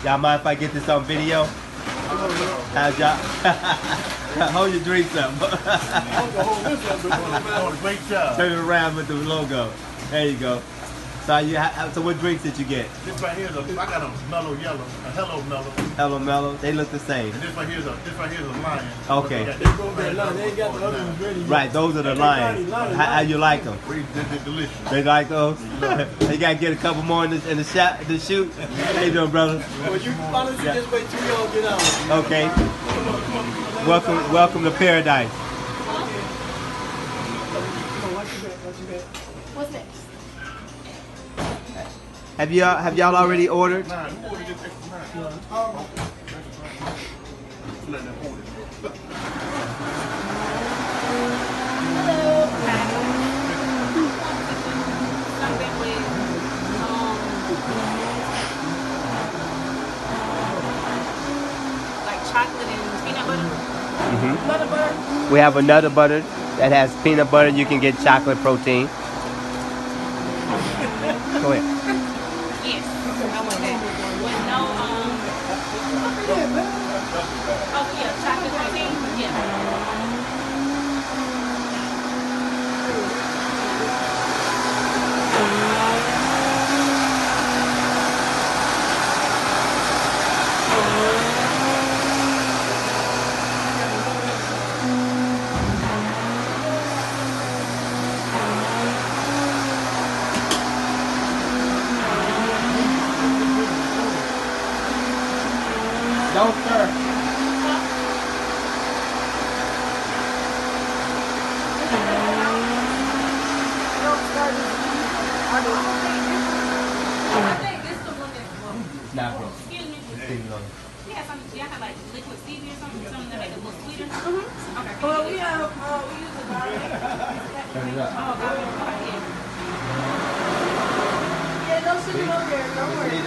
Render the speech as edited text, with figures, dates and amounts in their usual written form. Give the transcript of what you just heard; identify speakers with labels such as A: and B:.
A: Y'all mind if I get this on video? How's y'all? Hold your drinks up.
B: Great job.
A: Turn it around with the logo. There you go. So so what drinks did you get?
B: This right here is I got a Mello yellow, a Hello Mello.
A: Hello Mello. They look the same.
B: And this right here is a lion.
A: Okay.
C: They ain't got the other ones ready.
A: Right, those are the lions. How you like them?
B: They're delicious.
A: They like those? They gotta get a couple more in the shoot. How you doing, brother?
C: Well, you just wait till y'all get out.
A: Okay. Welcome to Paradise.
D: What's next?
A: Have y'all already ordered?
B: Nine. Who ordered this extra 9? Let them hold it.
D: Something with like chocolate and peanut butter. Nutta butter.
A: We have a Nutta butter that has peanut butter. You can get chocolate protein. Go ahead.
D: Yes, I want that. With no oh yeah, chocolate protein. Yeah.
A: Don't stir.
D: I think this the one that's
A: Not bro.
D: excuse me.
A: Yeah.
D: Y'all have like liquid stevia or something that make it a little sweeter? Okay.
E: Well, we use the garlic.
A: Turn it up.
D: Oh, garlic. Okay, yeah.
E: Yeah, no sugar on there. Don't worry.